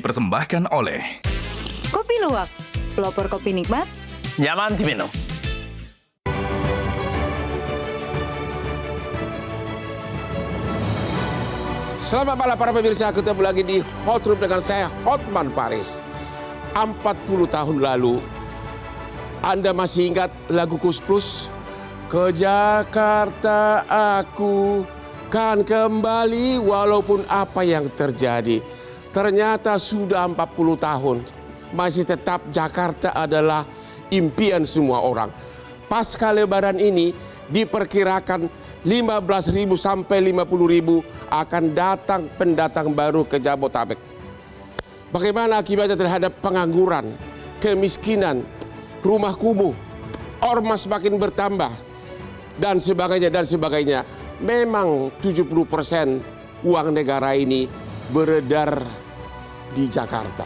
dipersembahkan oleh Kopi Luwak, pelopor kopi nikmat, nyaman diminum. Selamat malam para pemirsa, ketemu lagi di Hot Room dengan saya, Hotman Paris. 40 tahun lalu, Anda masih ingat lagu Kus Plus? Ke Jakarta aku kan kembali walaupun apa yang terjadi. Ternyata sudah 40 tahun, masih tetap Jakarta adalah impian semua orang. Pasca Lebaran ini diperkirakan 15.000 sampai 50.000 akan datang pendatang baru ke Jabodetabek. Bagaimana akibatnya terhadap pengangguran, kemiskinan, rumah kumuh, ormas makin bertambah, dan sebagainya, dan sebagainya. Memang 70% uang negara ini beredar di Jakarta.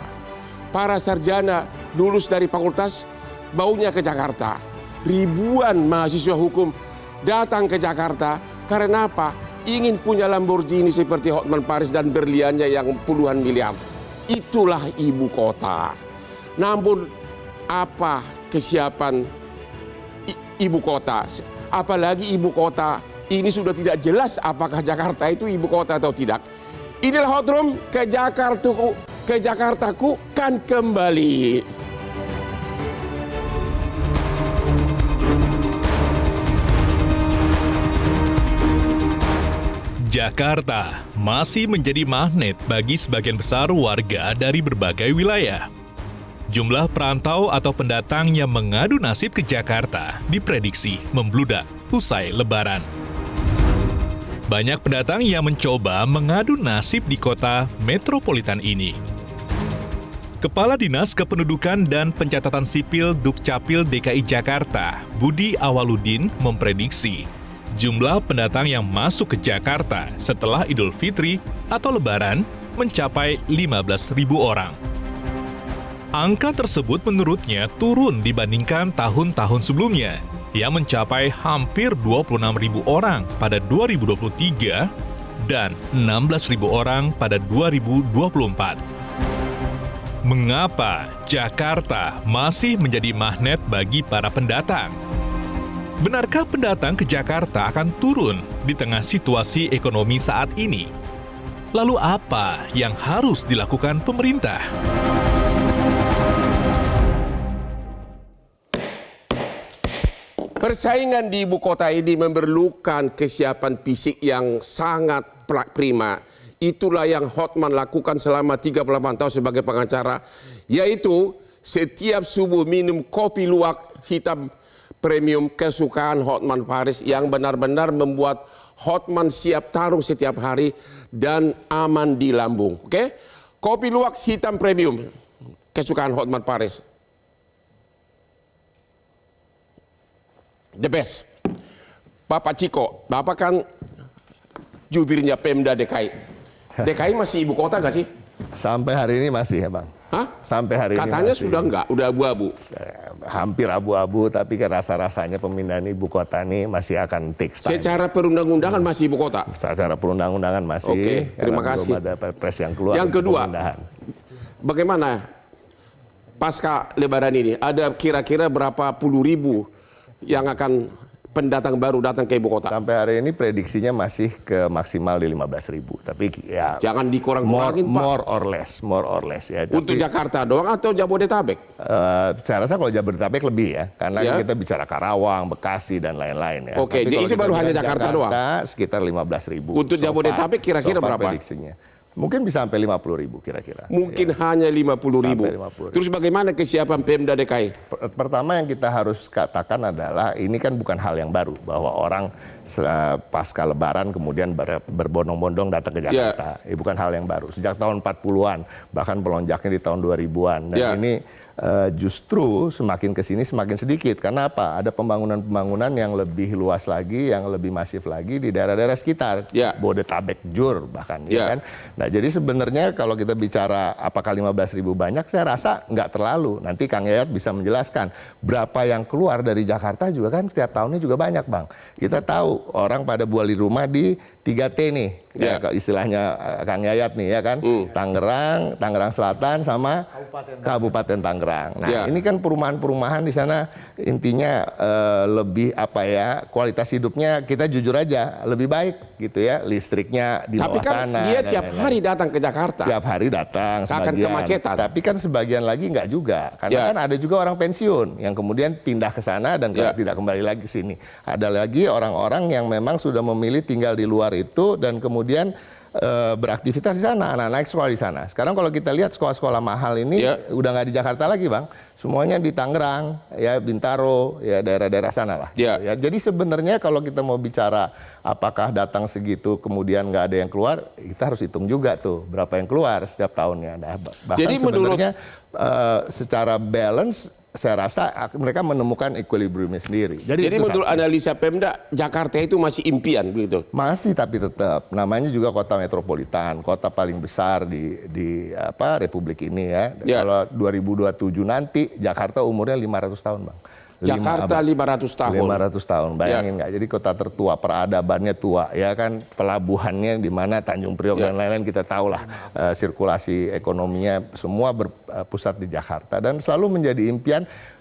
Para sarjana lulus dari fakultas baunya ke Jakarta. Ribuan mahasiswa hukum datang ke Jakarta karena apa? Ingin punya Lamborghini seperti Hotman Paris dan berliannya yang puluhan miliar. Itulah ibu kota. Namun apa kesiapan ibu kota? Apalagi ibu kota ini sudah tidak jelas apakah Jakarta itu ibu kota atau tidak. Inilah Hot Room, ke Jakartaku kan kembali. Jakarta masih menjadi magnet bagi sebagian besar warga dari berbagai wilayah. Jumlah perantau atau pendatang yang mengadu nasib ke Jakarta diprediksi membludak usai Lebaran. Banyak pendatang yang mencoba mengadu nasib di kota metropolitan ini. Kepala Dinas Kependudukan dan Pencatatan Sipil Dukcapil DKI Jakarta, Budi Awaludin, memprediksi jumlah pendatang yang masuk ke Jakarta setelah Idul Fitri atau Lebaran mencapai 15.000 orang. Angka tersebut menurutnya turun dibandingkan tahun-tahun sebelumnya, yang mencapai hampir 26.000 orang pada 2023 dan 16.000 orang pada 2024. Mengapa Jakarta masih menjadi magnet bagi para pendatang? Benarkah pendatang ke Jakarta akan turun di tengah situasi ekonomi saat ini? Lalu apa yang harus dilakukan pemerintah? Persaingan di ibu kota ini memerlukan kesiapan fisik yang sangat prima. Itulah yang Hotman lakukan selama 38 tahun sebagai pengacara, yaitu setiap subuh minum kopi luwak hitam premium kesukaan Hotman Paris yang benar-benar membuat Hotman siap tarung setiap hari dan aman di lambung. Oke? Kopi luwak hitam premium kesukaan Hotman Paris. The best. Bapak Ciko, Bapak kan jubirnya Pemda DKI. DKI masih ibu kota nggak sih? Sampai hari ini masih ya Bang. Hah? Sampai hari Katanya ini masih. sudah enggak, udah abu-abu. Hampir abu-abu, tapi rasa-rasanya pemindahan ibu kota ini masih akan take time. Secara perundang-undangan masih ibu kota? Secara perundang-undangan masih. Oke, terima kasih. Belum ada perpres yang keluar. Yang kedua, pemindahan. Bagaimana pasca Lebaran ini? Ada kira-kira berapa puluh ribu yang akan pendatang baru datang ke ibu kota? Sampai hari ini prediksinya masih ke maksimal di 15.000. Tapi ya jangan dikurang-kurangin, Pak. More or less ya. Untuk tapi, Jakarta doang atau Jabodetabek? Saya rasa kalau Jabodetabek lebih ya, karena Ya. kita bicara Karawang, Bekasi dan lain-lain ya. Oke, Tapi jadi kalau itu kita baru hanya bilang Jakarta doang? Sekitar 15.000. Untuk Jabodetabek kira-kira berapa? Prediksinya. Mungkin bisa sampai 50.000 kira-kira. Mungkin hanya 50.000. Sampai 50.000. Terus bagaimana kesiapan Pemda DKI? Pertama yang kita harus katakan adalah ini kan bukan hal yang baru bahwa orang pasca Lebaran kemudian berbondong-bondong datang ke Jakarta. Ini bukan hal yang baru. Sejak tahun 40-an bahkan melonjaknya di tahun 2000-an. Dan ini justru semakin ke sini semakin sedikit. Karena apa? Ada pembangunan-pembangunan yang lebih luas lagi, yang lebih masif lagi di daerah-daerah sekitar. Bodetabek, Jur bahkan. Ya kan? Nah jadi sebenarnya kalau kita bicara apakah 15.000 banyak, saya rasa nggak terlalu. Nanti Kang Yayat bisa menjelaskan berapa yang keluar dari Jakarta juga kan setiap tahunnya juga banyak Bang. Kita tahu orang pada buali rumah di 3T nih, kayak istilahnya Kang Yayat nih ya kan, Tangerang Selatan sama Kabupaten Tangerang. Nah ini kan perumahan-perumahan di sana intinya lebih apa ya, kualitas hidupnya kita jujur aja lebih baik gitu ya, listriknya di bawah tanah. Tapi kan dia tiap hari datang ke Jakarta. Tiap hari datang akan sebagian. kemacetan. Tapi kan sebagian lagi nggak juga, karena kan ada juga orang pensiun yang kemudian pindah ke sana dan tidak kembali lagi ke sini. Ada lagi orang-orang yang memang sudah memilih tinggal di luar itu dan kemudian beraktivitas di sana, anak-anak sekolah di sana. Sekarang kalau kita lihat sekolah-sekolah mahal ini udah nggak di Jakarta lagi, Bang. Semuanya di Tangerang, ya Bintaro, ya daerah-daerah sana lah. Ya, jadi sebenarnya kalau kita mau bicara apakah datang segitu kemudian nggak ada yang keluar, kita harus hitung juga tuh berapa yang keluar setiap tahunnya. Nah, bahkan jadi sebenarnya secara balance saya rasa mereka menemukan equilibriumnya sendiri. Jadi menurut analisa Pemda, Jakarta itu masih impian begitu? Masih, tapi tetap namanya juga kota metropolitan, kota paling besar di Republik ini ya. Kalau 2027 nanti Jakarta umurnya 500 tahun, Bang. Jakarta 500 tahun. 500 tahun, bayangin nggak? Jadi kota tertua, peradabannya tua, ya kan, pelabuhannya di mana Tanjung Priok dan lain-lain kita tahu lah, sirkulasi ekonominya semua berpusat di Jakarta dan selalu menjadi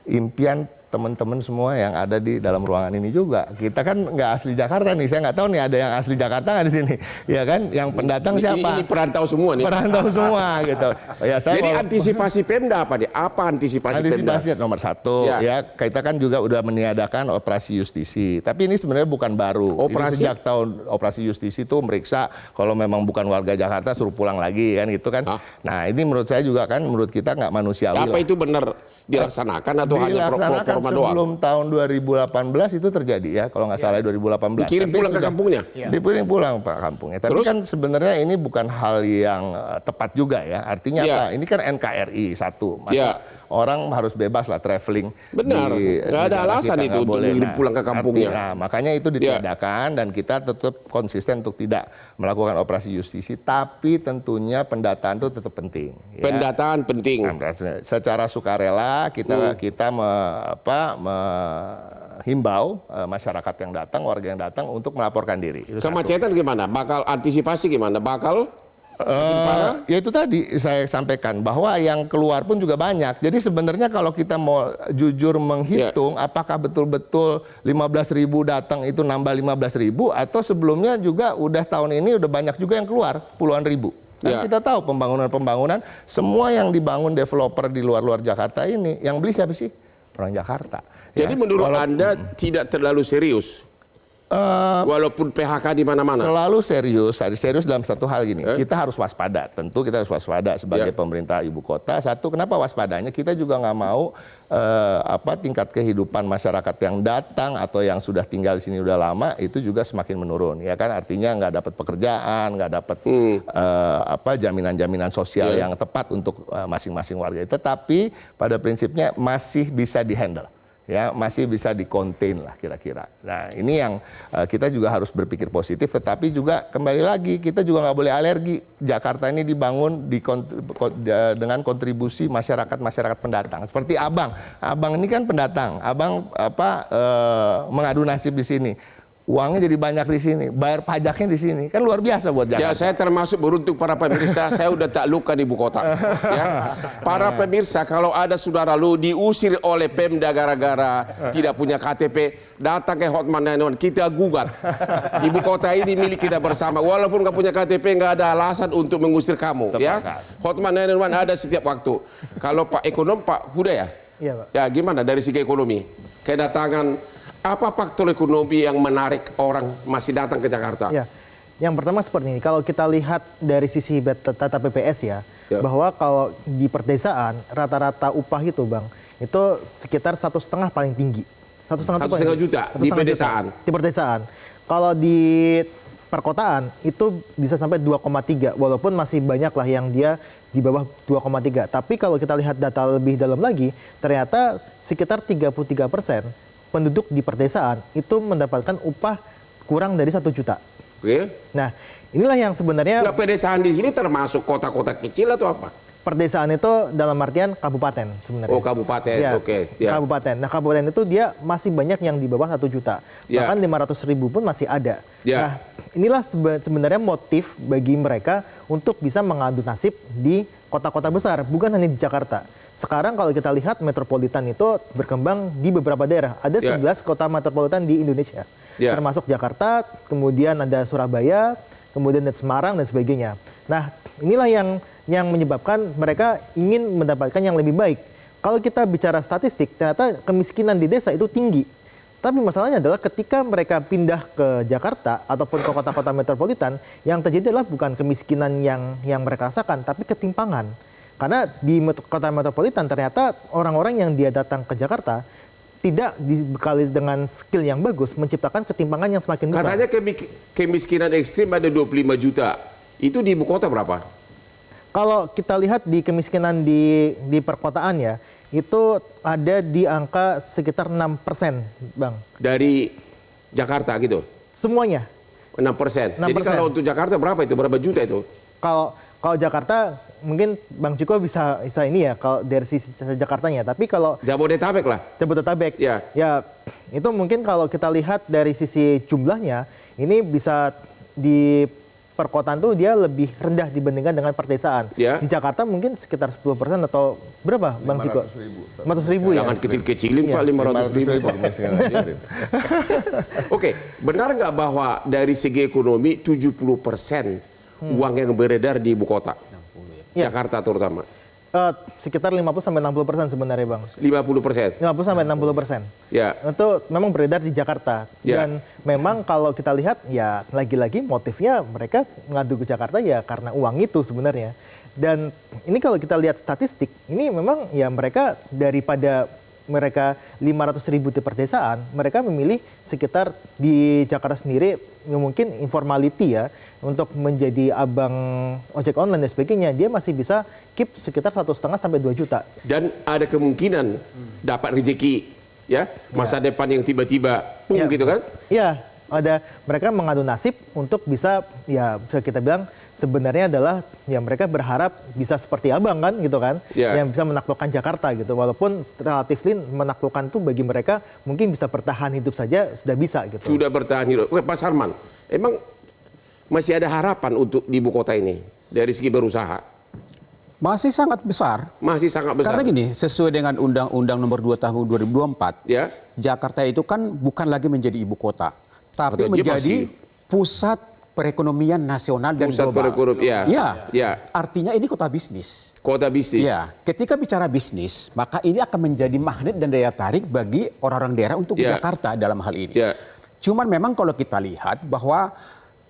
impian teman-teman semua yang ada di dalam ruangan ini juga. Kita kan nggak asli Jakarta nih, saya nggak tahu nih ada yang asli Jakarta nggak di sini, ya kan? Yang pendatang siapa? Ini perantau semua nih. Perantau semua gitu. Ya, jadi antisipasi Pemda apa nih? Apa antisipasi Pemda? Antisipasi nomor satu, ya kita kan juga udah meniadakan operasi justisi. Tapi ini sebenarnya bukan baru. Ini sejak tahun operasi justisi itu meriksa kalau memang bukan warga Jakarta suruh pulang lagi kan gitu kan. Nah ini menurut saya juga kan, menurut kita nggak manusiawi. Apa itu benar dilaksanakan atau hanya pro-pro sebelum tahun 2018 itu terjadi ya, kalau nggak salah 2018. Dikirim pulang ke kampungnya? Dikirim pulang Pak kampungnya. Tapi kan sebenarnya ini bukan hal yang tepat juga ya. Artinya apa? Ini kan NKRI satu. Masa orang harus bebas lah traveling. Benar, nggak ada alasan itu untuk dikirim pulang ke kampungnya. Nah, makanya itu ditiadakan dan kita tetap konsisten untuk tidak melakukan operasi justisi. Tapi tentunya pendataan itu tetap penting. Pendataan penting. Secara sukarela kita menghimbau masyarakat yang datang, warga yang datang untuk melaporkan diri. Kemacetan gimana? Bakal antisipasi gimana? Ya itu tadi saya sampaikan bahwa yang keluar pun juga banyak. Jadi sebenarnya kalau kita mau jujur menghitung apakah betul-betul 15.000 datang itu nambah 15.000 atau sebelumnya juga udah tahun ini udah banyak juga yang keluar puluhan ribu. Dan kita tahu pembangunan semua yang dibangun developer di luar Jakarta ini yang beli siapa sih? Orang Jakarta. Jadi menurut Anda tidak terlalu serius? Walaupun PHK di mana-mana. Selalu serius dalam satu hal gini. Kita harus waspada. Tentu kita harus waspada sebagai pemerintah ibu kota. Satu, kenapa waspadanya? Kita juga nggak mau tingkat kehidupan masyarakat yang datang atau yang sudah tinggal di sini udah lama itu juga semakin menurun. Ya kan, artinya nggak dapat pekerjaan, nggak dapat jaminan-jaminan sosial yang tepat untuk masing-masing warga. Tetapi pada prinsipnya masih bisa dihandle. Ya, masih bisa di-contain lah kira-kira. Nah ini yang kita juga harus berpikir positif, tetapi juga kembali lagi kita juga nggak boleh alergi. Jakarta ini dibangun dengan kontribusi masyarakat pendatang. Seperti Abang ini kan pendatang, Abang mengadu nasib di sini. Uangnya jadi banyak di sini, bayar pajaknya di sini, kan luar biasa buat Jakarta. Ya, saya termasuk beruntung para pemirsa, saya udah taklukkan ibu kota. Ya. Para pemirsa, kalau ada saudara lu diusir oleh Pemda gara-gara tidak punya KTP, datang ke Hotman 911, kita gugat. Ibu kota ini milik kita bersama, walaupun nggak punya KTP, nggak ada alasan untuk mengusir kamu. Ya. Hotman 911 ada setiap waktu. Kalau Pak Ekonom, Pak Huda ya? Iya, Pak. Ya, gimana dari segi ekonomi? Kedatangan. Apa faktor ekonomi yang menarik orang masih datang ke Jakarta? Ya, yang pertama seperti ini. Kalau kita lihat dari sisi data BPS bahwa kalau di perdesaan rata-rata upah itu, Bang, itu sekitar 1,5 paling tinggi. 1,5 juta di pedesaan. Di perdesaan. Kalau di perkotaan itu bisa sampai 2,3, walaupun masih banyak lah yang dia di bawah 2,3. Tapi kalau kita lihat data lebih dalam lagi, ternyata sekitar 33% penduduk di perdesaan itu mendapatkan upah kurang dari 1 juta. Oke. Nah, inilah yang sebenarnya. Nah, pedesaan di sini termasuk kota-kota kecil atau apa? Perdesaan itu dalam artian kabupaten sebenarnya. Oh, kabupaten, Ya, oke. Ya. Kabupaten. Nah, kabupaten itu dia masih banyak yang di bawah 1 juta. Ya. Bahkan 500.000 pun masih ada. Ya. Nah, inilah sebenarnya motif bagi mereka untuk bisa mengadu nasib di kota-kota besar, bukan hanya di Jakarta. Sekarang kalau kita lihat metropolitan itu berkembang di beberapa daerah. Ada Ya. 11 kota metropolitan di Indonesia. Ya. Termasuk Jakarta, kemudian ada Surabaya, kemudian ada Semarang dan sebagainya. Nah, inilah yang menyebabkan mereka ingin mendapatkan yang lebih baik. Kalau kita bicara statistik, ternyata kemiskinan di desa itu tinggi. Tapi masalahnya adalah ketika mereka pindah ke Jakarta ataupun ke kota-kota metropolitan, yang terjadi adalah bukan kemiskinan yang mereka rasakan, tapi ketimpangan. Karena di kota metropolitan ternyata orang-orang yang dia datang ke Jakarta tidak dibekali dengan skill yang bagus, menciptakan ketimpangan yang semakin besar. Katanya kemiskinan ekstrim ada 25 juta. Itu di ibu kota berapa? Kalau kita lihat di kemiskinan di perkotaan ya, itu ada di angka sekitar 6%, Bang. Dari Jakarta gitu? Semuanya. 6%. Jadi 6%. kalau untuk Jakarta berapa itu? Berapa juta itu? Kalau Jakarta mungkin Bang Ciko bisa ini ya kalau dari sisi Jakartanya, tapi kalau Jabodetabek lah. Jabodetabek Ya. ya itu mungkin kalau kita lihat dari sisi jumlahnya ini bisa di perkotaan tuh dia lebih rendah dibandingkan dengan perdesaan. Ya. Di Jakarta mungkin sekitar 10% atau berapa Bang Ciko? 500.000 ya. Jangan kecil-kecilin Pak, 500.000. kemiskinan ekstrim. Oke, benar nggak bahwa dari segi ekonomi 70% uang yang beredar di ibu kota? Ya. Jakarta terutama. Sekitar 50-60% sebenarnya Bang. 50%. 50-60%. Ya. Itu memang beredar di Jakarta. Ya. Dan memang kalau kita lihat ya lagi-lagi motifnya mereka ngadu ke Jakarta ya karena uang itu sebenarnya. Dan ini kalau kita lihat statistik, ini memang ya mereka daripada mereka 500.000 di perdesaan, mereka memilih sekitar di Jakarta sendiri yang mungkin informality ya untuk menjadi abang ojek online dan sebagainya, dia masih bisa keep sekitar 1,5 sampai 2 juta. Dan ada kemungkinan dapat rezeki, ya, masa depan yang tiba-tiba pung Ya. gitu kan? Iya, ada mereka mengadu nasib untuk bisa ya bisa kita bilang sebenarnya adalah ya mereka berharap bisa seperti abang kan gitu kan, Ya. yang bisa menaklukkan Jakarta gitu. Walaupun relatifly menaklukkan tuh bagi mereka mungkin bisa bertahan hidup saja sudah bisa gitu. Sudah bertahan hidup. Oke, Pak Sarman, emang masih ada harapan untuk di ibu kota ini dari segi berusaha? Masih sangat besar. Masih sangat besar. Karena gini, sesuai dengan Undang-Undang Nomor 2 Tahun 2024, Ya. Jakarta itu kan bukan lagi menjadi ibu kota, tapi Atau dia menjadi masih- pusat perekonomian nasional dan Pusat global. perekonomian, Ya. ya. Artinya ini kota bisnis. Kota bisnis. Ya, ketika bicara bisnis, maka ini akan menjadi magnet dan daya tarik bagi orang-orang daerah untuk ke Ya. Jakarta dalam hal ini. Ya. Cuman memang kalau kita lihat bahwa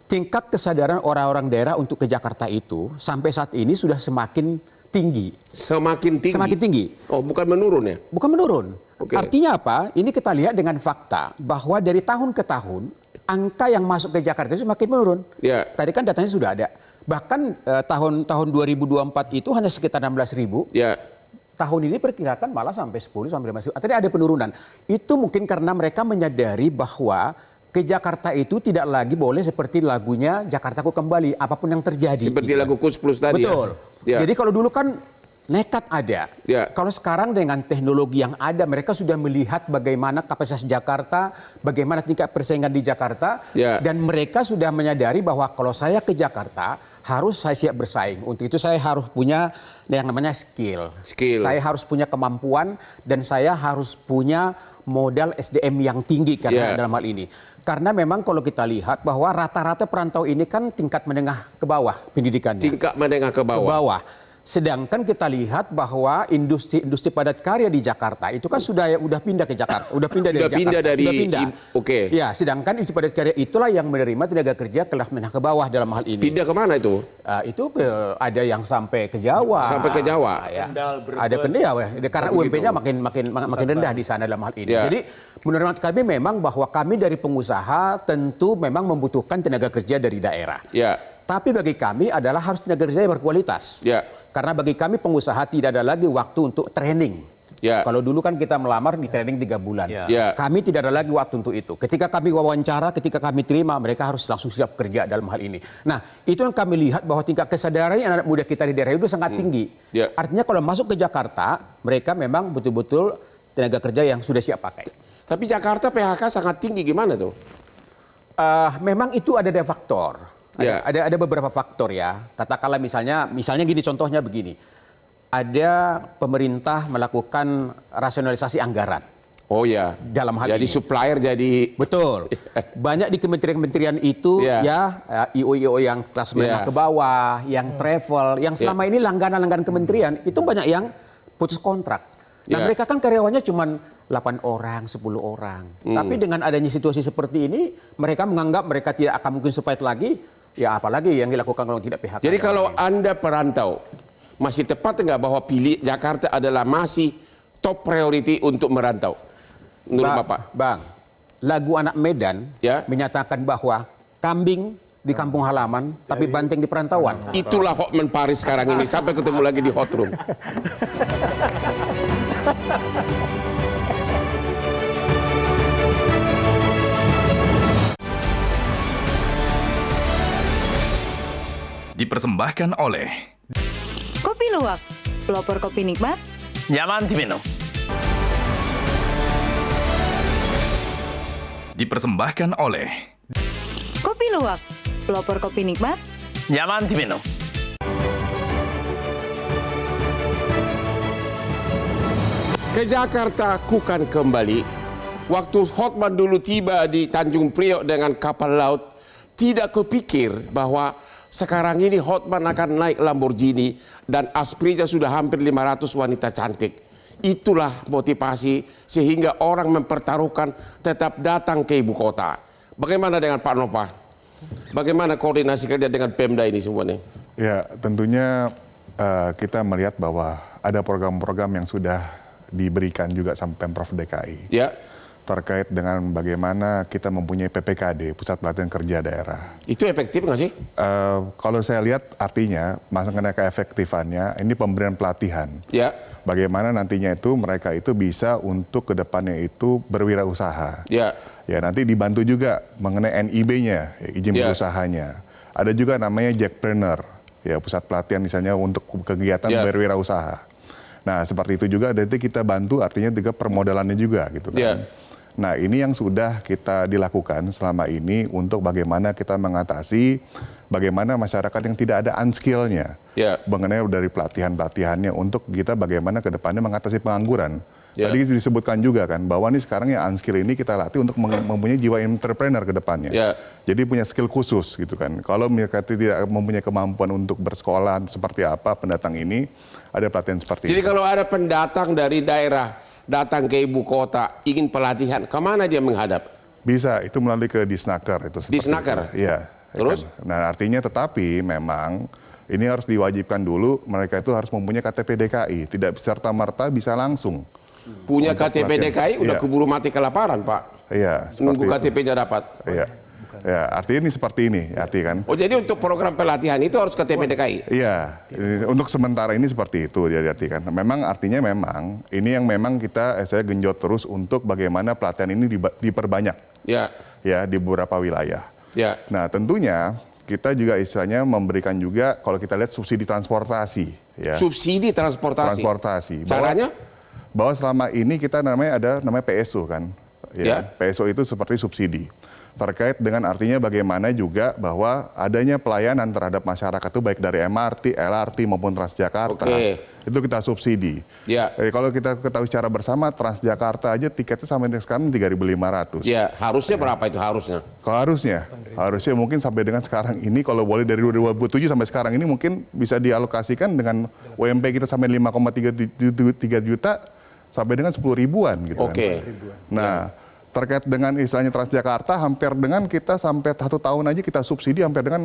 tingkat kesadaran orang-orang daerah untuk ke Jakarta itu sampai saat ini sudah semakin tinggi. Semakin tinggi. Semakin tinggi. Oh, bukan menurun ya? Bukan menurun. Oke. Artinya apa? Ini kita lihat dengan fakta bahwa dari tahun ke tahun angka yang masuk ke Jakarta itu semakin menurun. Ya. Tadi kan datanya sudah ada. Bahkan tahun 2024 itu hanya sekitar 16.000. Ya. Tahun ini perkirakan malah sampai 10 sampai 15. Artinya ada penurunan. Itu mungkin karena mereka menyadari bahwa ke Jakarta itu tidak lagi boleh seperti lagunya Jakartaku Kembali apapun yang terjadi. Seperti Gitu. lagu Kus Plus tadi. Betul. Ya. Jadi kalau dulu kan nekat ada. Ya. Kalau sekarang dengan teknologi yang ada, mereka sudah melihat bagaimana kapasitas Jakarta, bagaimana tingkat persaingan di Jakarta, Ya. dan mereka sudah menyadari bahwa kalau saya ke Jakarta harus saya siap bersaing. Untuk itu saya harus punya yang namanya skill. Skill. Saya harus punya kemampuan dan saya harus punya modal SDM yang tinggi karena Ya. dalam hal ini. Karena memang kalau kita lihat bahwa rata-rata perantau ini kan tingkat menengah ke bawah pendidikannya. Tingkat menengah ke Ke bawah. bawah. Sedangkan kita lihat bahwa industri padat karya di Jakarta itu kan sudah pindah ke Jakarta, udah pindah Sudah dari Jakarta, pindah dari- sudah pindah. oke. Ya, sedangkan industri padat karya itulah yang menerima tenaga kerja kelas menengah ke bawah dalam hal ini. Pindah kemana itu? Itu ada yang sampai ke Jawa. Sampai ke Jawa. Ya. Ada Kendal ya, karena Oh, UMP-nya begitu. makin rendah di sana dalam hal ini. Ya. Jadi menurut kami memang bahwa kami dari pengusaha tentu memang membutuhkan tenaga kerja dari daerah. Ya. Tapi bagi kami adalah harus tenaga kerja yang berkualitas. Ya. Karena bagi kami pengusaha tidak ada lagi waktu untuk training. Ya. Kalau dulu kan kita melamar di training 3 bulan. Ya. Kami tidak ada lagi waktu untuk itu. Ketika kami wawancara, ketika kami terima, mereka harus langsung siap kerja dalam hal ini. Nah, itu yang kami lihat bahwa tingkat kesadaran anak muda kita di daerah itu sangat tinggi. Ya. Artinya kalau masuk ke Jakarta, mereka memang betul-betul tenaga kerja yang sudah siap pakai. Tapi Jakarta PHK sangat tinggi, gimana tuh? Memang itu ada faktor. Ya. Ada beberapa faktor ya. Katakanlah misalnya gini, contohnya begini. Ada pemerintah melakukan rasionalisasi anggaran. Oh ya. Dalam hal jadi ini. supplier jadi. Betul. Banyak di kementerian-kementerian itu Ya. IO-IO yang kelas menengah ke bawah, yang travel, yang selama ini langganan-langganan kementerian itu banyak yang putus kontrak. Nah, mereka kan karyawannya cuma 8 orang, 10 orang. Tapi dengan adanya situasi seperti ini, mereka menganggap mereka tidak akan mungkin survive lagi. Ya apalagi yang dilakukan kalau tidak PHK. Jadi kalau Anda perantau, masih tepat nggak bahwa pilih Jakarta adalah masih top priority untuk merantau? Menurut Bapak? Bang, lagu anak Medan menyatakan bahwa kambing di kampung halaman, tapi banteng di perantauan. Itulah Hotman Paris sekarang ini. Sampai ketemu lagi di Hot Room. Dipersembahkan oleh Kopi Luwak, pelopor kopi nikmat. Nyaman diminum. Dipersembahkan oleh Kopi Luwak, pelopor kopi nikmat. Nyaman diminum. Ke Jakarta kukan kembali. Waktu Hotman dulu tiba di Tanjung Priok dengan kapal laut, tidak kepikir bahwa sekarang ini Hotman akan naik Lamborghini dan Asprilla sudah hampir 500 wanita cantik. Itulah motivasi sehingga orang mempertaruhkan tetap datang ke ibu kota. Bagaimana dengan Pak Nova? Bagaimana koordinasi kerja dengan Pemda ini semuanya? Ya, tentunya kita melihat bahwa ada program-program yang sudah diberikan juga sama Pemprov DKI. Ya. Terkait dengan bagaimana kita mempunyai PPKD, Pusat Pelatihan Kerja Daerah. Itu efektif nggak sih? Kalau saya lihat artinya, mengenai keefektifannya, ini pemberian pelatihan. Ya. Bagaimana nantinya itu mereka itu bisa untuk kedepannya itu berwirausaha. Ya. Ya, nanti dibantu juga mengenai NIB-nya, izin berusahanya. Ada juga namanya Jackpreneur, ya pusat pelatihan misalnya untuk kegiatan berwirausaha. Nah, seperti itu juga nanti kita bantu artinya juga permodalannya juga gitu kan. Nah, ini yang sudah kita dilakukan selama ini untuk bagaimana kita mengatasi bagaimana masyarakat yang tidak ada unskill-nya mengenai dari pelatihan-pelatihannya untuk kita bagaimana ke depannya mengatasi pengangguran. Tadi disebutkan juga kan bahwa ini sekarang yang unskill ini kita latih untuk mempunyai jiwa entrepreneur ke depannya. Jadi punya skill khusus gitu kan. Kalau mereka tidak mempunyai kemampuan untuk bersekolah seperti apa pendatang ini, ada pelatihan seperti itu. Jadi kalau ada pendatang dari daerah datang ke ibu kota ingin pelatihan, kemana dia menghadap? Bisa, itu melalui ke Disnaker itu. Disnaker? Iya. Terus? Kan? Nah, artinya tetapi memang ini harus diwajibkan dulu mereka itu harus mempunyai KTP DKI, tidak serta-merta bisa langsung. Punya KTP pelatihan. DKI udah keburu mati kelaparan, Pak. Iya. Nunggu KTP-nya dapat. Iya. Ya, artinya ini seperti ini, kan. Oh, jadi untuk program pelatihan itu harus KTP DKI? Iya, untuk sementara ini seperti itu dia kan. Memang artinya memang ini yang memang saya genjot terus untuk bagaimana pelatihan ini diperbanyak. Ya, di beberapa wilayah. Ya. Nah, tentunya kita juga istilahnya memberikan juga kalau kita lihat subsidi transportasi. Ya. Subsidi transportasi. Transportasi. Caranya? Bahwa selama ini kita ada namanya PSO kan. Ya. PSO itu seperti subsidi. Terkait dengan artinya bagaimana juga bahwa adanya pelayanan terhadap masyarakat itu baik dari MRT, LRT maupun Transjakarta. Itu kita subsidi. Jadi kalau kita ketahui secara bersama Transjakarta aja tiketnya sampai sekarang 3.500. Ya, harusnya berapa itu harusnya? Kalau harusnya mungkin sampai dengan sekarang ini kalau boleh dari 2007 sampai sekarang ini mungkin bisa dialokasikan dengan UMP kita sampai 5,3 juta sampai dengan 10 ribuan gitu kan. Nah, terkait dengan istilahnya Transjakarta, hampir dengan kita sampai 1 tahun aja kita subsidi hampir 4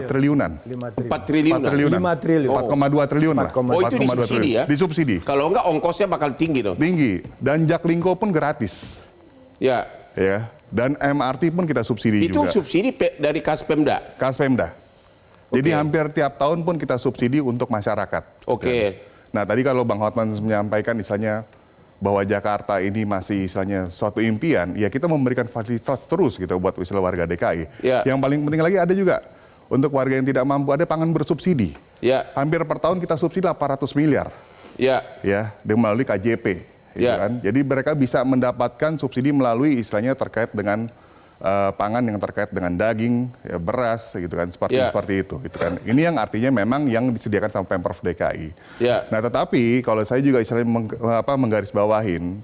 triliunan. 4 triliunan? 5 triliun. 4,2 triliun lah. Oh, itu disubsidi ya? Disubsidi. Kalau enggak ongkosnya bakal tinggi dong? Tinggi. Dan Jaklingko pun gratis. Ya. Dan MRT pun kita subsidi juga. Itu subsidi dari Kaspemda? Kaspemda. Jadi hampir tiap tahun pun kita subsidi untuk masyarakat. Nah tadi kalau Bang Hotman menyampaikan misalnya bahwa Jakarta ini masih istilahnya suatu impian, ya kita memberikan fasilitas terus gitu buat misalnya warga DKI. Ya. Yang paling penting lagi ada juga untuk warga yang tidak mampu ada pangan bersubsidi. Ya. Hampir per tahun kita subsidi 800 miliar. Ya. Ya, melalui KJP. Gitu Ya. kan. Jadi mereka bisa mendapatkan subsidi melalui istilahnya terkait dengan pangan yang terkait dengan daging, ya, beras, gitu kan, seperti itu, gitu kan. Ini yang artinya memang yang disediakan sama Pemprov DKI. Ya. Nah, tetapi kalau saya juga istilahnya menggarisbawahin,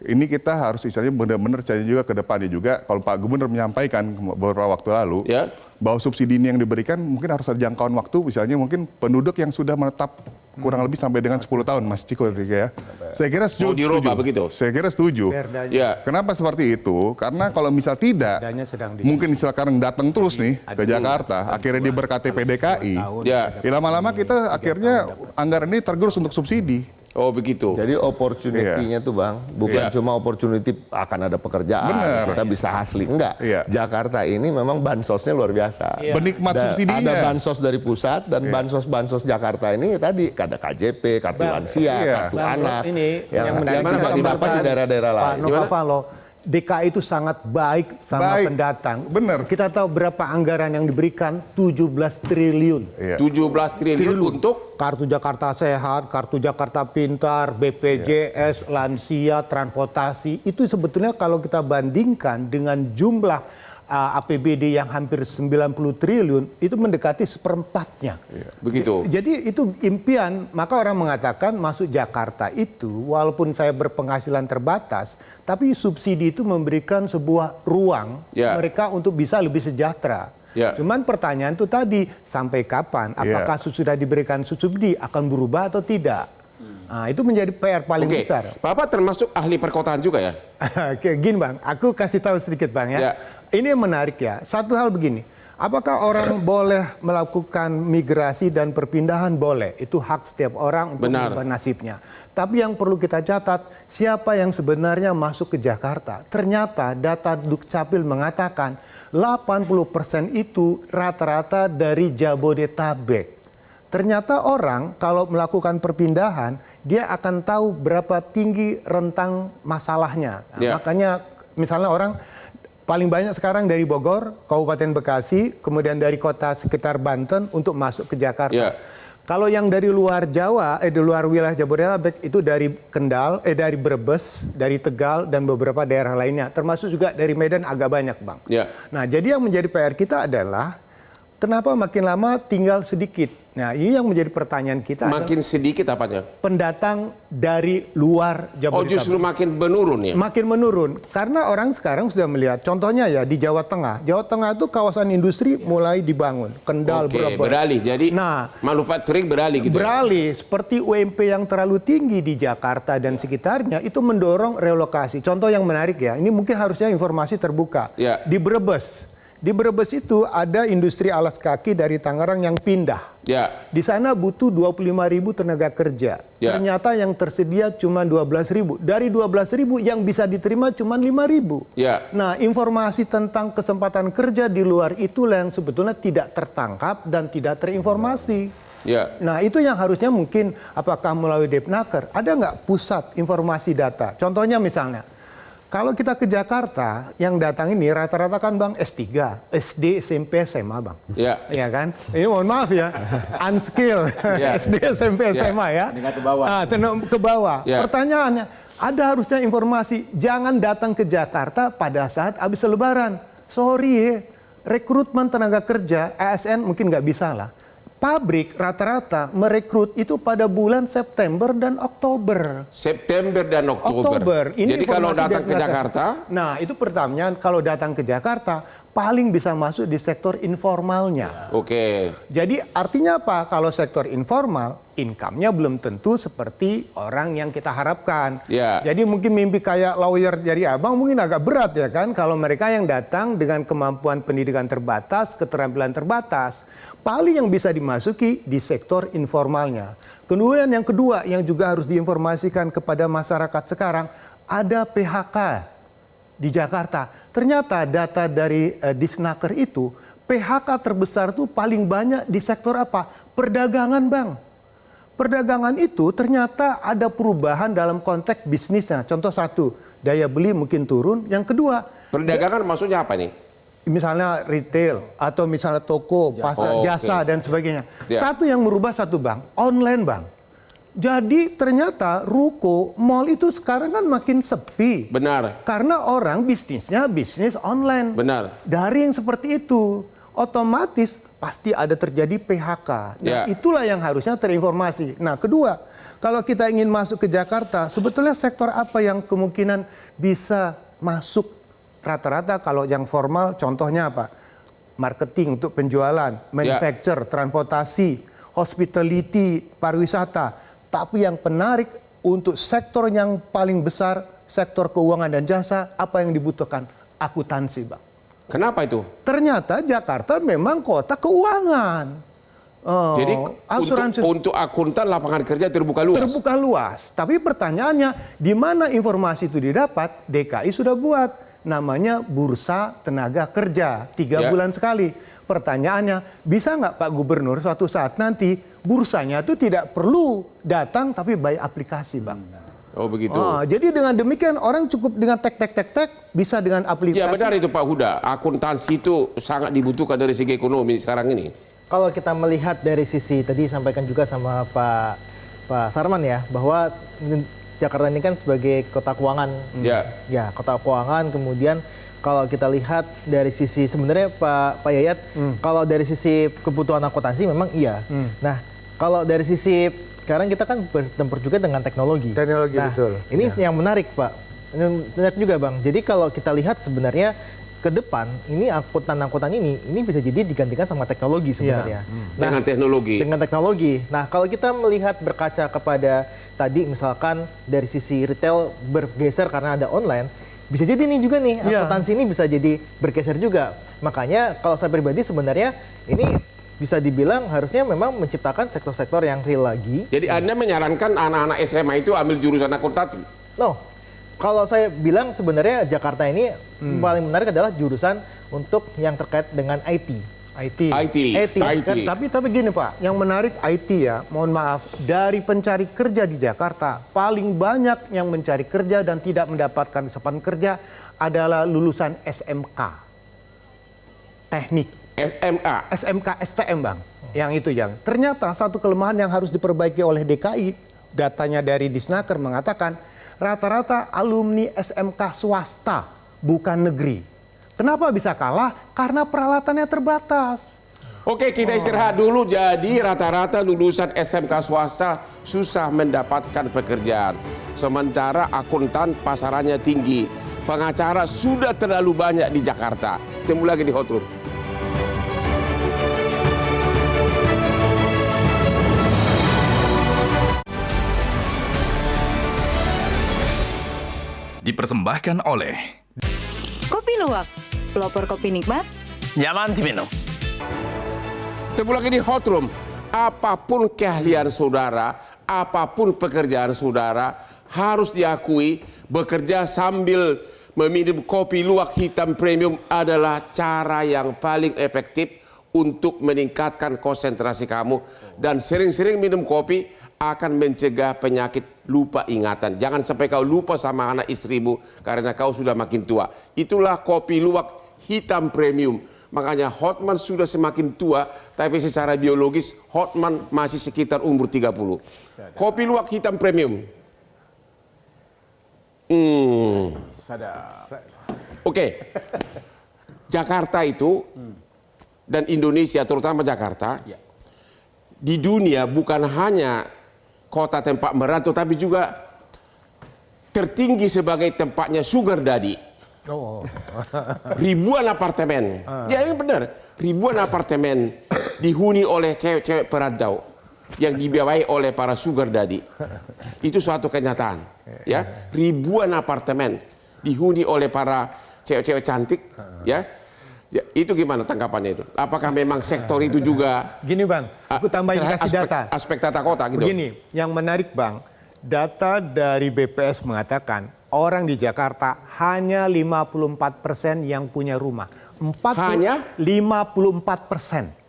ini kita harus istilahnya benar-benar cari juga ke depannya juga. Kalau Pak Gubernur menyampaikan beberapa waktu lalu Ya. bahwa subsidi ini yang diberikan mungkin harus ada jangkauan waktu, misalnya mungkin penduduk yang sudah menetap kurang lebih sampai dengan 10 tahun, Mas Ciko, ya. Saya kira setuju. Mau dirubah begitu? Saya kira setuju. Ya. Kenapa seperti itu? Karena kalau misal tidak, mungkin misal sekarang datang terus nih ke Jakarta, akhirnya dia berKTP DKI, Ya. lama-lama kita akhirnya anggaran ini tergerus untuk subsidi. Oh begitu. Jadi opportunity-nya tuh Bang, bukan Iya. cuma opportunity akan ada pekerjaan, Bener. kita bisa hasling. Enggak, Iya. Jakarta ini memang bansosnya luar biasa. Penikmat subsidinya. Ada bansos dari pusat dan bansos-bansos Jakarta ini tadi ada KJP, kartu lansia, Iya. kartu anak. Ini yang menarik Mana, Pak? didapat di daerah-daerah Pak lain. Novavalo, DKI itu sangat baik sama Baik. pendatang. Bener. Kita tahu berapa anggaran yang diberikan, 17 triliun. Iya. 17 triliun untuk Kartu Jakarta Sehat, Kartu Jakarta Pintar, BPJS, lansia, transportasi. Itu sebetulnya kalau kita bandingkan dengan jumlah APBD yang hampir 90 triliun, itu mendekati seperempatnya. begitu. Jadi itu impian, maka orang mengatakan masuk Jakarta itu walaupun saya berpenghasilan terbatas, tapi subsidi itu memberikan sebuah ruang Ya. mereka untuk bisa lebih sejahtera. Ya. Cuman pertanyaan itu tadi, sampai kapan? Apakah sudah diberikan subsidi akan berubah atau tidak? Nah, itu menjadi PR paling Oke. besar. Bapak termasuk ahli perkotaan juga ya? Oke, gini Bang, aku kasih tahu sedikit Bang ya. Ya. Ini yang menarik ya. Satu hal begini, apakah orang boleh melakukan migrasi dan perpindahan? Boleh, itu hak setiap orang untuk Benar. merubah nasibnya. Tapi yang perlu kita catat, siapa yang sebenarnya masuk ke Jakarta? Ternyata data Dukcapil mengatakan 80% itu rata-rata dari Jabodetabek. Ternyata orang kalau melakukan perpindahan, dia akan tahu berapa tinggi rentang masalahnya. Nah, Ya. makanya misalnya orang paling banyak sekarang dari Bogor, Kabupaten Bekasi, kemudian dari kota sekitar Banten untuk masuk ke Jakarta. Ya. Kalau yang dari luar Jawa, di luar wilayah Jabodetabek itu dari Kendal, dari Brebes, dari Tegal dan beberapa daerah lainnya, termasuk juga dari Medan agak banyak, Bang. Ya. Nah, jadi yang menjadi PR kita adalah kenapa makin lama tinggal sedikit. Nah, ini yang menjadi pertanyaan kita. Makin sedikit apanya? Pendatang dari luar Oh Jabodetabek. justru makin menurun ya? Makin menurun karena orang sekarang sudah melihat contohnya ya di Jawa Tengah. Jawa Tengah itu kawasan industri mulai dibangun, Kendal, Oke, Brebes. beralih. Jadi Nah, manufacturing beralih gitu. beralih seperti UMP yang terlalu tinggi di Jakarta dan sekitarnya itu mendorong relokasi. Contoh yang menarik ya, ini mungkin harusnya informasi terbuka. Ya. Di Brebes itu ada industri alas kaki dari Tangerang yang pindah. Ya. Di sana butuh 25.000 tenaga kerja. Ya. Ternyata yang tersedia cuma 12.000. Dari 12.000 yang bisa diterima cuma 5.000. Ya. Nah, informasi tentang kesempatan kerja di luar itulah yang sebetulnya tidak tertangkap dan tidak terinformasi. Ya. Nah, itu yang harusnya mungkin apakah melalui Depnaker, ada nggak pusat informasi data? Contohnya misalnya, kalau kita ke Jakarta, yang datang ini rata-rata kan Bang S3, SD, SMP, SMA Bang. Ya. Iya kan? Ini mohon maaf ya, unskilled, Ya. SD, SMP, SMA ya. Ke bawah. Ke bawah. Ya. Pertanyaannya, ada harusnya informasi, jangan datang ke Jakarta pada saat habis Lebaran. Sorry rekrutmen tenaga kerja, ASN mungkin nggak bisa lah. Pabrik rata-rata merekrut itu pada bulan September dan Oktober. September dan Oktober. Ini Jadi kalau informasi datang ke Depnaker. Jakarta, Nah, itu pertanyaan, kalau datang ke Jakarta paling bisa masuk di sektor informalnya. oke. Jadi artinya apa? Kalau sektor informal, income-nya belum tentu seperti orang yang kita harapkan. Ya. Jadi mungkin mimpi kayak lawyer dari abang mungkin agak berat ya kan? Kalau mereka yang datang dengan kemampuan pendidikan terbatas, keterampilan terbatas, paling yang bisa dimasuki di sektor informalnya. Kemudian yang kedua yang juga harus diinformasikan kepada masyarakat sekarang, ada PHK di Jakarta. Ternyata data dari Disnaker itu, PHK terbesar itu paling banyak di sektor apa? Perdagangan Bang. perdagangan itu ternyata ada perubahan dalam konteks bisnisnya. Contoh satu, daya beli mungkin turun. Yang kedua, Perdagangan maksudnya apa nih? misalnya retail atau misalnya toko, pasar, jasa dan sebagainya. Ya. Satu yang merubah satu bang, online bang. Jadi ternyata ruko, mall itu sekarang kan makin sepi. Benar. Karena orang bisnisnya bisnis online. Benar. Daring seperti itu, otomatis pasti ada terjadi PHK. Nah, Ya. itulah yang harusnya terinformasi. Nah, kedua, kalau kita ingin masuk ke Jakarta, sebetulnya sektor apa yang kemungkinan bisa masuk rata-rata kalau yang formal, contohnya apa? Marketing untuk penjualan, manufacture, transportasi, hospitality, pariwisata. Tapi yang menarik untuk sektor yang paling besar, sektor keuangan dan jasa, apa yang dibutuhkan? Akuntansi, Bang. Kenapa itu? Ternyata Jakarta memang kota keuangan. Jadi asuransi untuk akuntan lapangan kerja terbuka luas. terbuka luas. Tapi pertanyaannya, di mana informasi itu didapat? DKI sudah buat namanya Bursa Tenaga Kerja 3 Ya. bulan sekali. Pertanyaannya, bisa nggak Pak Gubernur suatu saat nanti bursanya itu tidak perlu datang tapi by aplikasi, Bang? Oh begitu. Jadi dengan demikian orang cukup dengan tek bisa dengan aplikasi. Ya benar itu Pak Huda. Akuntansi itu sangat dibutuhkan dari segi ekonomi sekarang ini. Kalau kita melihat dari sisi tadi sampaikan juga sama Pak Sarman ya, bahwa Jakarta ini kan sebagai kota keuangan. Ya, kota keuangan. Kemudian kalau kita lihat dari sisi sebenarnya Pak Yayat, kalau dari sisi kebutuhan akuntansi memang iya. Nah, kalau dari sisi sekarang kita kan bertempur juga dengan teknologi. Teknologi, nah, betul. Ini yang menarik, Pak. Ini menarik juga, Bang. Jadi kalau kita lihat sebenarnya ke depan ini angkutan ini bisa jadi digantikan sama teknologi sebenarnya. Dengan teknologi. Dengan teknologi. Nah, kalau kita melihat berkaca kepada tadi misalkan dari sisi retail bergeser karena ada online, bisa jadi nih juga nih akuntansi ini bisa jadi bergeser juga. Makanya kalau saya pribadi sebenarnya ini bisa dibilang harusnya memang menciptakan sektor-sektor yang real lagi. Jadi Anda menyarankan anak-anak SMA itu ambil jurusan akuntansi? No, kalau saya bilang sebenarnya Jakarta ini paling menarik adalah jurusan untuk yang terkait dengan IT. Tapi gini Pak, yang menarik IT ya, mohon maaf, dari pencari kerja di Jakarta, paling banyak yang mencari kerja dan tidak mendapatkan kesempatan kerja adalah lulusan SMK. Teknik. SMK STM Bang, yang itu yang ternyata satu kelemahan yang harus diperbaiki oleh DKI, datanya dari Disnaker mengatakan rata-rata alumni SMK swasta bukan negeri. Kenapa bisa kalah? Karena peralatannya terbatas. Oke, kita istirahat dulu. Jadi rata-rata lulusan SMK swasta susah mendapatkan pekerjaan. Sementara akuntan pasarannya tinggi. Pengacara sudah terlalu banyak di Jakarta. Temu lagi di Hot Room. Dipersembahkan oleh Kopi Luwak, pelopor kopi nikmat. nyaman diminum. Temu lagi di Hot Room. Apapun keahlian saudara, apapun pekerjaan saudara, harus diakui bekerja sambil meminum kopi luwak hitam premium adalah cara yang paling efektif untuk meningkatkan konsentrasi kamu. Dan sering-sering minum kopi akan mencegah penyakit lupa ingatan. Jangan sampai kau lupa sama anak istrimu karena kau sudah makin tua. Itulah kopi luwak hitam premium. Makanya Hotman sudah semakin tua, tapi secara biologis Hotman masih sekitar umur 30. Kopi luwak hitam premium. Oke. Jakarta itu dan Indonesia, terutama Jakarta, di dunia bukan hanya kota tempat merantau, tapi juga tertinggi sebagai tempatnya sugar daddy. Ribuan apartemen, ya ini benar, ribuan apartemen dihuni oleh cewek-cewek perantau yang dibiayai oleh para sugar daddy. Itu suatu kenyataan, ya. Ribuan apartemen dihuni oleh para cewek-cewek cantik, ya. Ya, itu gimana tanggapannya itu? Apakah memang sektor itu juga Gini Bang, aku tambahin kasih data. Aspek tata kota gitu. Begini, yang menarik Bang, data dari BPS mengatakan orang di Jakarta hanya 54% yang punya rumah. Hanya 54%.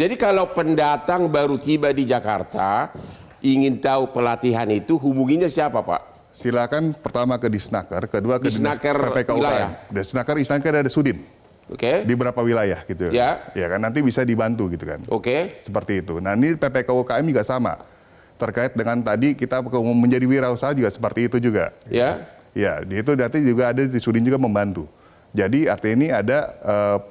Jadi kalau pendatang baru tiba di Jakarta, ingin tahu pelatihan itu, hubunginya siapa Pak? Silakan pertama ke Disnaker, kedua ke Disnaker PPK wilayah. UKM. Disnaker ada Sudin. Oke. Di beberapa wilayah gitu. Ya. Ya kan nanti bisa dibantu gitu kan. Oke. Seperti itu. Nah ini PPK UKM juga sama. Terkait dengan tadi kita menjadi wirausaha juga seperti itu juga. Ya. Ya, itu nanti juga ada di Sudin juga membantu. Jadi artinya ini ada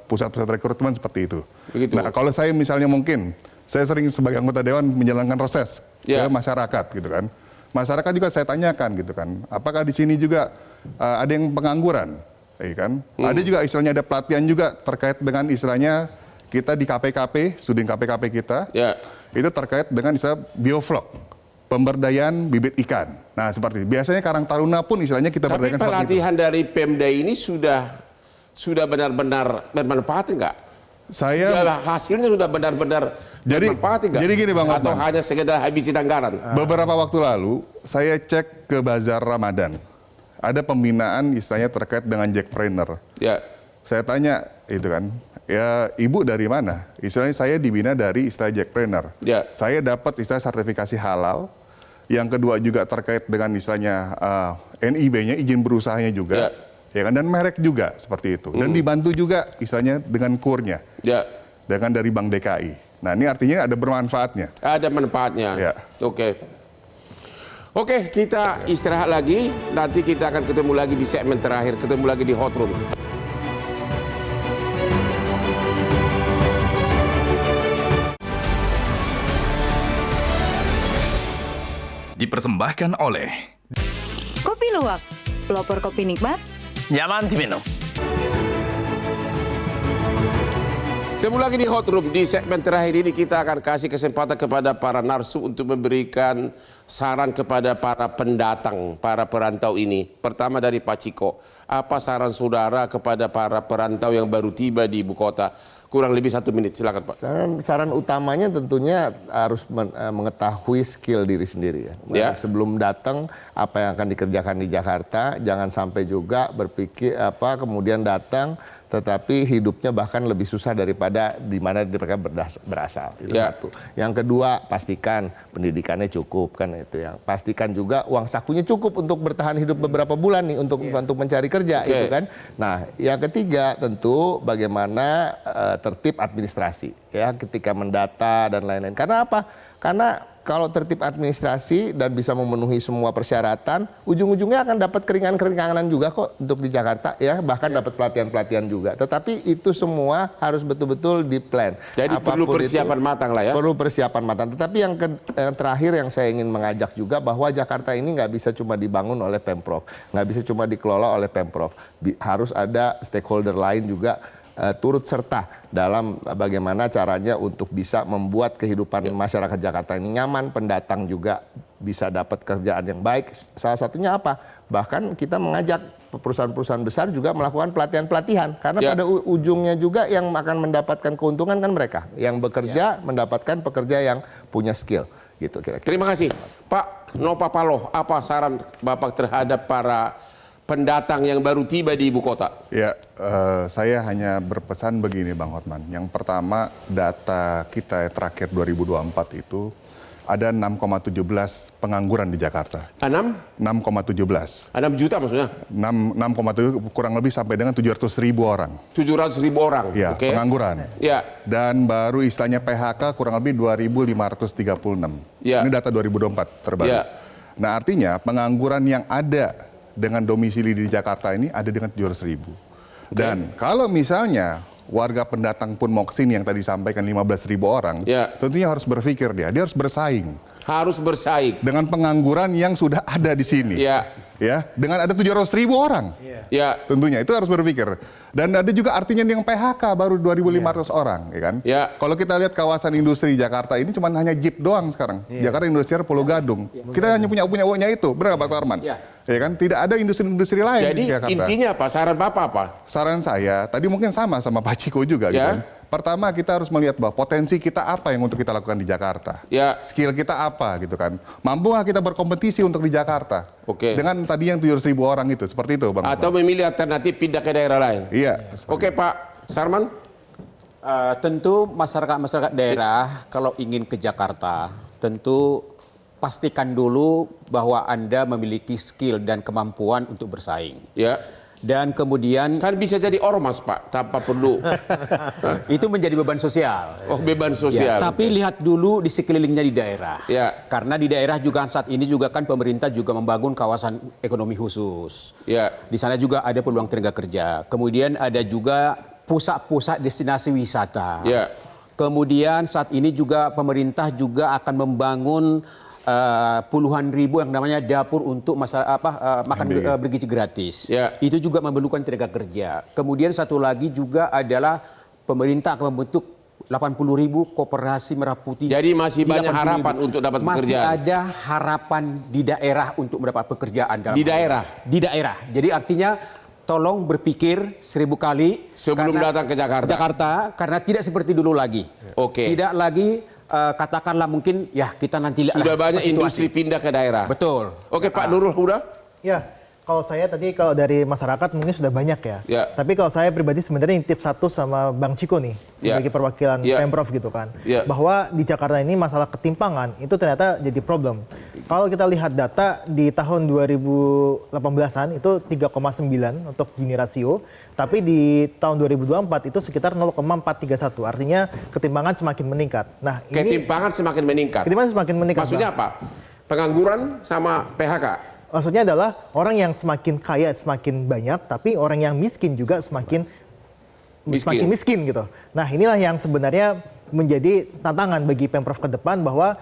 pusat-pusat rekrutmen seperti itu. Begitu. Nah kalau saya misalnya mungkin, saya sering sebagai anggota Dewan menjalankan reses Ya. ke masyarakat gitu kan. Masyarakat juga saya tanyakan gitu kan, apakah di sini juga ada yang pengangguran? Kan? Ada juga istilahnya ada pelatihan juga terkait dengan istilahnya kita di KPKP, Sudin KPKP kita, Ya. itu terkait dengan istilah bioflok, pemberdayaan bibit ikan. Nah seperti itu. Biasanya Karang Taruna pun istilahnya kita Tapi berdayakan seperti itu. pelatihan dari Pemda ini sudah benar-benar bermanfaat enggak? Hasilnya sudah benar-benar bermanfaat enggak? Jadi gini Bang Atau Hotman, hanya sekedar habisin anggaran? beberapa waktu lalu saya cek ke Bazar Ramadan. Ada pembinaan istilahnya terkait dengan jackpreneur. Ya. Saya tanya itu kan, ya ibu dari mana? Istilahnya saya dibina dari istilah jackpreneur. Ya. Saya dapat istilah sertifikasi halal. Yang kedua juga terkait dengan istilahnya NIB-nya, izin berusahanya juga. Ya kan, dan merek juga seperti itu. Dan dibantu juga istilahnya dengan kurnya. Ya. Dengan dari Bank DKI. Nah ini artinya ada bermanfaatnya. Ada manfaatnya. Ya. Oke, kita istirahat lagi. Nanti kita akan ketemu lagi di segmen terakhir. Ketemu lagi di Hot Room. Dipersembahkan oleh Kopi Luwak, pelopor kopi nikmat. Nyaman diminum. Ketemu lagi di Hot Room. Di segmen terakhir ini kita akan kasih kesempatan kepada para narsu untuk memberikan saran kepada para pendatang, para perantau ini. Pertama dari Pak Ciko, apa saran saudara kepada para perantau yang baru tiba di ibu kota? Kurang lebih 1 menit, silakan Pak. Saran utamanya tentunya harus mengetahui skill diri sendiri ya. Sebelum datang apa yang akan dikerjakan di Jakarta, jangan sampai juga berpikir kemudian datang tetapi hidupnya bahkan lebih susah daripada di mana mereka berasal. Itu satu. Yang kedua, pastikan pendidikannya cukup kan itu yang. Pastikan juga uang sakunya cukup untuk bertahan hidup beberapa bulan nih untuk mencari kerja itu kan. Nah, yang ketiga tentu bagaimana tertib administrasi ya ketika mendata dan lain-lain. Karena apa? Karena kalau tertib administrasi dan bisa memenuhi semua persyaratan, ujung-ujungnya akan dapat keringanan-keringanan juga kok untuk di Jakarta ya, bahkan dapat pelatihan-pelatihan juga. Tetapi itu semua harus betul-betul di-plan. Jadi perlu persiapan matang lah ya. Perlu persiapan matang. Tetapi yang terakhir yang saya ingin mengajak juga bahwa Jakarta ini nggak bisa cuma dibangun oleh Pemprov, nggak bisa cuma dikelola oleh Pemprov. Harus ada stakeholder lain juga turut serta dalam bagaimana caranya untuk bisa membuat kehidupan masyarakat Jakarta ini nyaman, pendatang juga bisa dapat kerjaan yang baik. Salah satunya apa? Bahkan kita mengajak perusahaan-perusahaan besar juga melakukan pelatihan-pelatihan. Karena pada ujungnya juga yang akan mendapatkan keuntungan kan mereka. Yang bekerja mendapatkan pekerja yang punya skill. Gitu kira-kira. Terima kasih. Pak Nopa Paloh, apa saran Bapak terhadap para pendatang yang baru tiba di ibu kota? Ya, saya hanya berpesan begini Bang Hotman. Yang pertama, data kita terakhir 2024 itu ada 6,17 pengangguran di Jakarta. 6,17. 6 juta maksudnya? 6,7 kurang lebih sampai dengan 700.000 orang. 700.000 orang? Ya, pengangguran. Ya. Dan baru istilahnya PHK kurang lebih 2.536. Ya. Ini data 2024 terbaru. Ya. Nah artinya pengangguran yang ada dengan domisili di Jakarta ini ada dengan 700.000. Dan kalau misalnya warga pendatang pun mau kesini yang tadi disampaikan 15.000 orang, tentunya harus berpikir dia harus bersaing. Harus bersaing. Dengan pengangguran yang sudah ada di sini. Ya, dengan ada 700.000 orang. Ya. Tentunya itu harus berpikir. Dan ada juga artinya yang PHK baru 2.500 orang, ya kan? Kalau kita lihat kawasan industri Jakarta ini cuma hanya Jeep doang sekarang. Jakarta Industrial Pulau Gadung. Kita hanya punya itu, benar Pak Sarman? Ya kan? Tidak ada industri-industri lain di Jakarta. Jadi intinya apa? Saran Bapak apa? Saran saya, tadi mungkin sama Pak Ciko juga gitu kan. Pertama kita harus melihat bahwa potensi kita apa yang untuk kita lakukan di Jakarta. Skill kita apa gitu kan. Mampu nggak kita berkompetisi untuk di Jakarta. Dengan tadi yang 700.000 orang itu, seperti itu Bang. Atau memilih alternatif pindah ke daerah lain. Iya. Oke Pak Sarman. Tentu masyarakat daerah kalau ingin ke Jakarta, tentu pastikan dulu bahwa Anda memiliki skill dan kemampuan untuk bersaing. Ya. Dan kemudian Kan bisa jadi ormas, Pak, tanpa perlu. itu menjadi beban sosial. Oh, beban sosial. Tapi lihat dulu di sekelilingnya di daerah. Ya. Karena di daerah juga saat ini juga kan pemerintah juga membangun kawasan ekonomi khusus. Ya. Di sana juga ada peluang tenaga kerja. Kemudian ada juga pusat-pusat destinasi wisata. Ya. Kemudian saat ini juga pemerintah juga akan membangun puluhan ribu yang namanya dapur untuk makan bergizi gratis. Ya. Itu juga memerlukan tenaga kerja. Kemudian satu lagi juga adalah pemerintah akan membentuk 80.000 koperasi merah putih. Jadi masih banyak 80.000. harapan untuk dapat Masih pekerjaan. ada harapan di daerah untuk mendapat pekerjaan. Di daerah? Di daerah. Jadi artinya tolong berpikir 1000 kali. Sebelum datang ke Jakarta. Karena tidak seperti dulu lagi. Oke. Tidak lagi katakanlah mungkin ya kita nanti lihat Sudah banyak situasi. industri pindah ke daerah. Betul. Oke, Pak Nurul udah? Ya, kalau saya tadi kalau dari masyarakat mungkin sudah banyak ya. Ya. Tapi kalau saya pribadi sebenarnya tip satu sama Bang Ciko nih Ya. sebagai perwakilan Ya. Pemprov gitu kan. Ya. Bahwa di Jakarta ini masalah ketimpangan itu ternyata jadi problem. Kalau kita lihat data di tahun 2018-an itu 3,9 untuk Gini rasio, tapi di tahun 2024 itu sekitar 0,431. Artinya ketimpangan semakin meningkat. Nah, ini Ketimpangan semakin meningkat. ketimpangan semakin meningkat. Maksudnya Bang. apa? Pengangguran sama PHK. Maksudnya adalah orang yang semakin kaya semakin banyak, tapi orang yang miskin juga semakin miskin gitu. Nah, inilah yang sebenarnya menjadi tantangan bagi Pemprov ke depan bahwa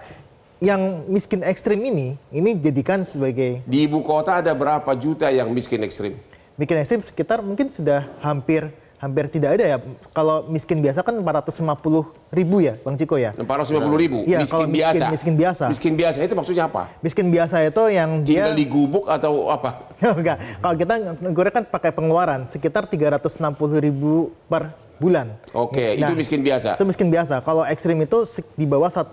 yang miskin ekstrim ini jadikan sebagai Di ibu kota ada berapa juta yang miskin ekstrim? miskin ekstrim sekitar mungkin sudah hampir tidak ada ya. Kalau miskin biasa kan 450.000 ya, Bang Ciko ya. 450.000. Iya, miskin kalau biasa. miskin biasa. Miskin biasa itu maksudnya apa? Miskin biasa itu yang dia Tinggal di gubuk atau apa? enggak. Kalau kita ngurek kan pakai pengeluaran sekitar 360.000 per bulan. Oke, Nah, itu miskin biasa. Itu miskin biasa. Kalau ekstrim itu di bawah $1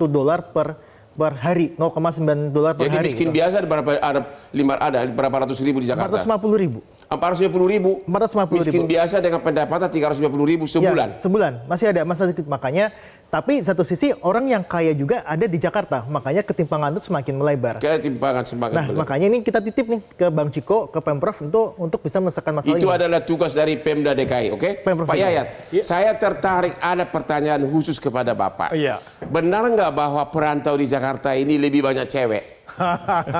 per hari, $0,9 per Jadi hari. miskin gitu. biasa ada berapa ratus ribu di Jakarta? 450.000. 450.000. 450.000. Miskin biasa dengan pendapatan 350.000 sebulan. Ya, sebulan. Masih ada masa sedikit. Makanya, tapi satu sisi orang yang kaya juga ada di Jakarta. Makanya ketimpangan itu semakin melebar. Ketimpangan semakin Nah, melebar. makanya ini kita titip nih ke Bang Ciko, ke Pemprov untuk bisa menyelesaikan masalah Itu ini. adalah tugas dari Pemda DKI, oke? Pemprov Pak DKI. Yayat, saya tertarik ada pertanyaan khusus kepada Bapak. Iya. Benar nggak bahwa perantau di Jakarta ini lebih banyak cewek?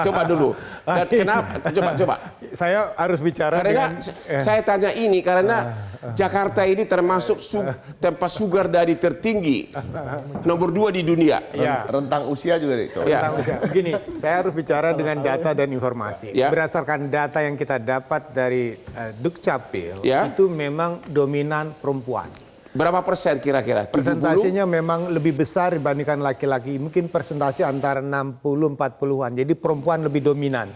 Coba dulu. Dan kenapa? Coba. Saya harus bicara Karena saya tanya ini karena Jakarta ini termasuk tempat sugar daddy tertinggi, nomor 2 di dunia. Ya. Rentang usia juga deh. Ya. Begini, saya harus bicara dengan data dan informasi. Ya. Berdasarkan data yang kita dapat dari Dukcapil, Ya. itu memang dominan perempuan. Berapa persen kira-kira? 70? Persentasenya memang lebih besar dibandingkan laki-laki. Mungkin persentase antara 60-40-an. Jadi perempuan lebih dominan.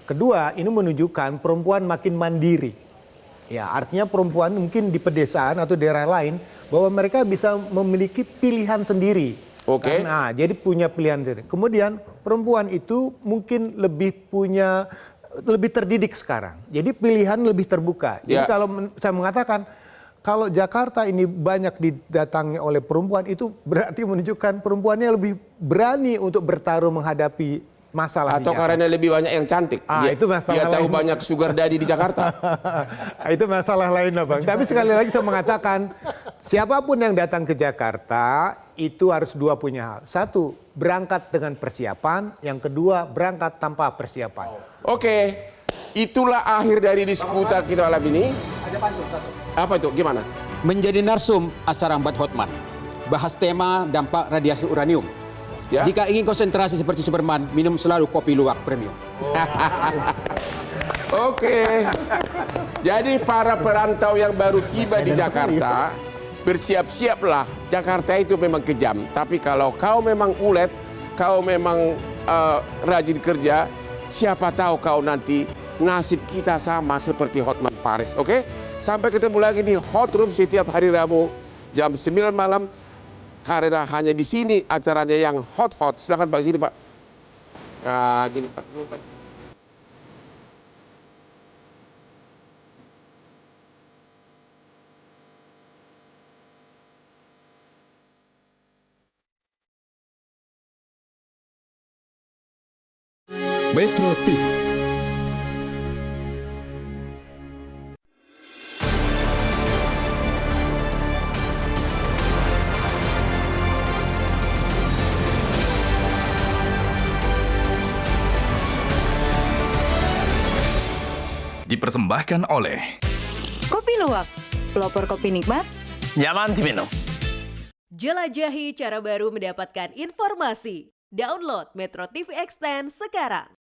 Kedua, ini menunjukkan perempuan makin mandiri. Ya, artinya perempuan mungkin di pedesaan atau daerah lain bahwa mereka bisa memiliki pilihan sendiri. Oke. Nah, jadi punya pilihan sendiri. Kemudian perempuan itu mungkin lebih terdidik sekarang. Jadi pilihan lebih terbuka. Jadi Ya. kalau saya mengatakan kalau Jakarta ini banyak didatangi oleh perempuan, itu berarti menunjukkan perempuannya lebih berani untuk bertarung menghadapi masalah Atau di Jakarta. karena lebih banyak yang cantik? Itu masalah dia tahu lain. banyak sugar daddy di Jakarta. Itu masalah lain lah Bang. Tapi sekali lagi saya mengatakan, siapapun yang datang ke Jakarta, itu harus dua punya hal. Satu, berangkat dengan persiapan. Yang kedua, berangkat tanpa persiapan. Oke, itulah akhir dari diskusi kita malam ini. Ada pantun satu. Apa itu? Gimana? Menjadi narsum acara Mbak Hotman. Bahas tema dampak radiasi uranium. Ya. Jika ingin konsentrasi seperti Superman, minum selalu kopi luwak premium. Oke. Jadi para perantau yang baru tiba di Jakarta, bersiap-siaplah. Jakarta itu memang kejam. Tapi kalau kau memang ulet, kau memang rajin kerja, siapa tahu kau nanti nasib kita sama seperti Hotman Paris. Oke? Sampai ketemu lagi di Hot Room setiap hari Rabu jam 9 malam. Karena hanya di sini acaranya yang hot-hot. Silakan Pak, sini Pak. Nah, gini Pak. Metro TV. Dipersembahkan oleh Kopi Luwak, pelopor kopi nikmat. Nyaman diminum. Jelajahi cara baru mendapatkan informasi. Download Metro TV Extend sekarang.